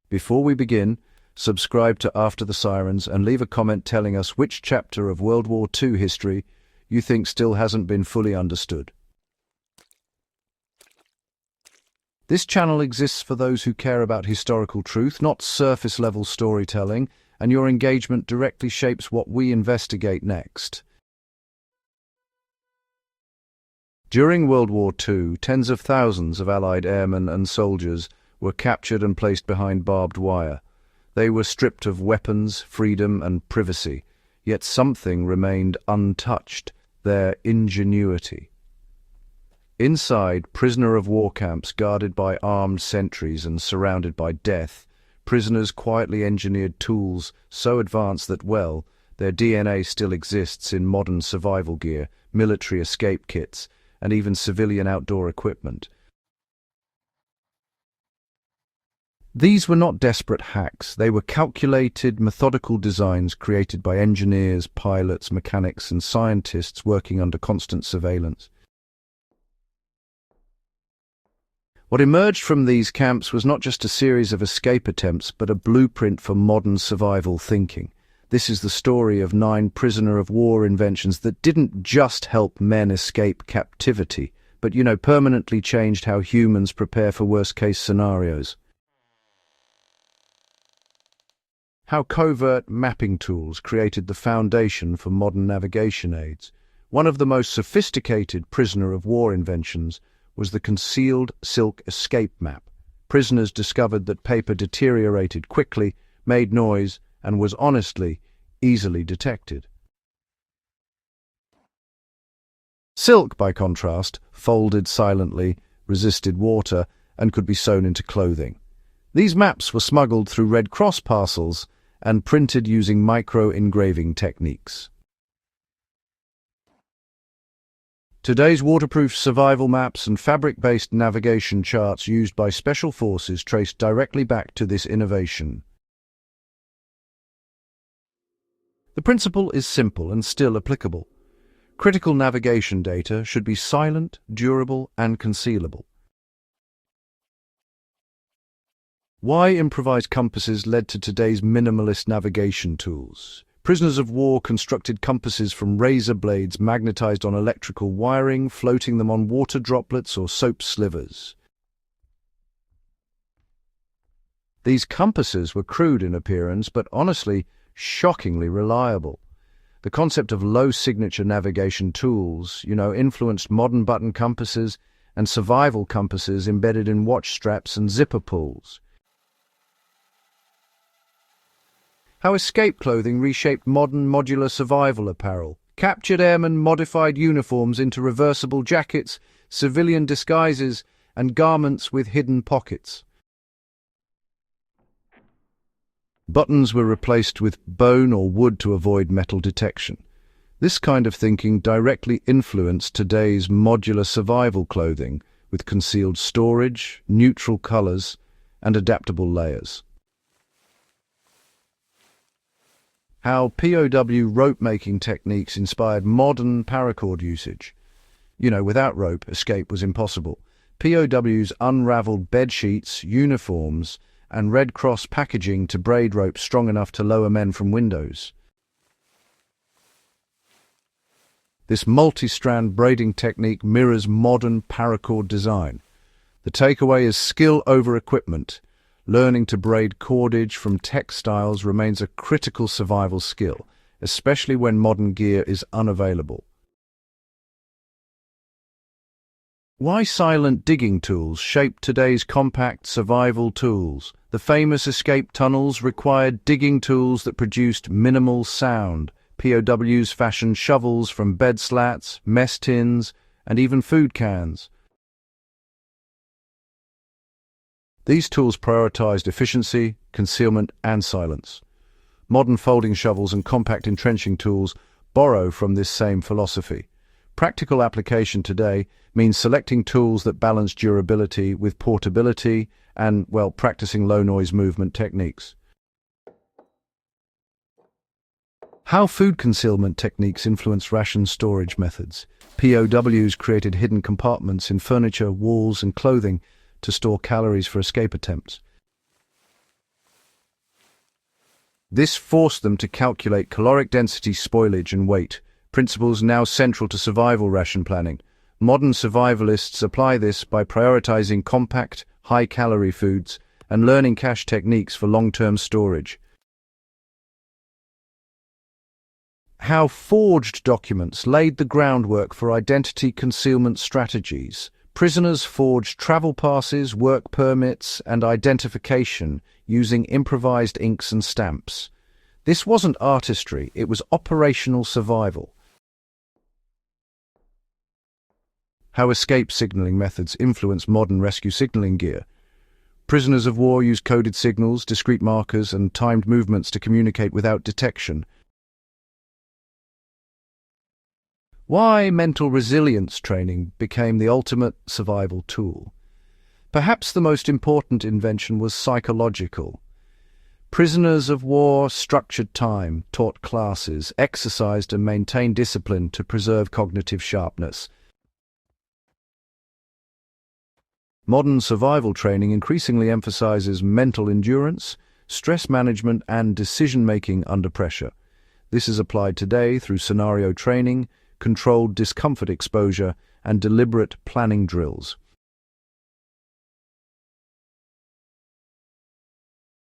Before we begin, subscribe to After the Sirens and leave a comment telling us which chapter of World War II history you think still hasn't been fully understood. This channel exists for those who care about historical truth, not surface-level storytelling, and your engagement directly shapes what we investigate next. During World War II, tens of thousands of Allied airmen and soldiers were captured and placed behind barbed wire. They were stripped of weapons, freedom, and privacy, yet something remained untouched: their ingenuity. Inside prisoner-of-war camps guarded by armed sentries and surrounded by death, prisoners quietly engineered tools so advanced that, well, their DNA still exists in modern survival gear, military escape kits, and even civilian outdoor equipment. These were not desperate hacks. They were calculated, methodical designs created by engineers, pilots, mechanics, and scientists working under constant surveillance. What emerged from these camps was not just a series of escape attempts, but a blueprint for modern survival thinking. This is the story of 9 prisoner-of-war inventions that didn't just help men escape captivity, but, permanently changed how humans prepare for worst-case scenarios. How covert mapping tools created the foundation for modern navigation aids. One of the most sophisticated prisoner-of-war inventions was the concealed silk escape map. Prisoners discovered that paper deteriorated quickly, made noise, and was honestly easily detected. Silk, by contrast, folded silently, resisted water, and could be sewn into clothing. These maps were smuggled through Red Cross parcels and printed using micro-engraving techniques. Today's waterproof survival maps and fabric-based navigation charts used by special forces trace directly back to this innovation. The principle is simple and still applicable. Critical navigation data should be silent, durable, and concealable. Why improvised compasses led to today's minimalist navigation tools. Prisoners of war constructed compasses from razor blades magnetized on electrical wiring, floating them on water droplets or soap slivers. These compasses were crude in appearance, but honestly, shockingly reliable. The concept of low-signature navigation tools, influenced modern button compasses and survival compasses embedded in watch straps and zipper pulls. How escape clothing reshaped modern modular survival apparel. Captured airmen modified uniforms into reversible jackets, civilian disguises, and garments with hidden pockets. Buttons were replaced with bone or wood to avoid metal detection. This kind of thinking directly influenced today's modular survival clothing, with concealed storage, neutral colors, and adaptable layers. How POW rope-making techniques inspired modern paracord usage. Without rope, escape was impossible. POWs unraveled bed sheets, uniforms, and Red Cross packaging to braid ropes strong enough to lower men from windows. This multi-strand braiding technique mirrors modern paracord design. The takeaway is skill over equipment. Learning to braid cordage from textiles remains a critical survival skill, especially when modern gear is unavailable. Why silent digging tools shaped today's compact survival tools? The famous escape tunnels required digging tools that produced minimal sound. POWs fashioned shovels from bed slats, mess tins, and even food cans. These tools prioritized efficiency, concealment, and silence. Modern folding shovels and compact entrenching tools borrow from this same philosophy. Practical application today means selecting tools that balance durability with portability and, practicing low-noise movement techniques. How food concealment techniques influence ration storage methods. POWs created hidden compartments in furniture, walls, and clothing to store calories for escape attempts. This forced them to calculate caloric density, spoilage, and weight, principles now central to survival ration planning. Modern survivalists apply this by prioritizing compact, high-calorie foods and learning cache techniques for long-term storage. How forged documents laid the groundwork for identity concealment strategies. Prisoners forged travel passes, work permits, and identification using improvised inks and stamps. This wasn't artistry, it was operational survival. How escape signaling methods influence modern rescue signaling gear. Prisoners of war use coded signals, discrete markers, and timed movements to communicate without detection. Why mental resilience training became the ultimate survival tool. Perhaps the most important invention was psychological. Prisoners of war structured time, taught classes, exercised and maintained discipline to preserve cognitive sharpness. Modern survival training increasingly emphasizes mental endurance, stress management, and decision-making under pressure. This is applied today through scenario training, controlled discomfort exposure, and deliberate planning drills.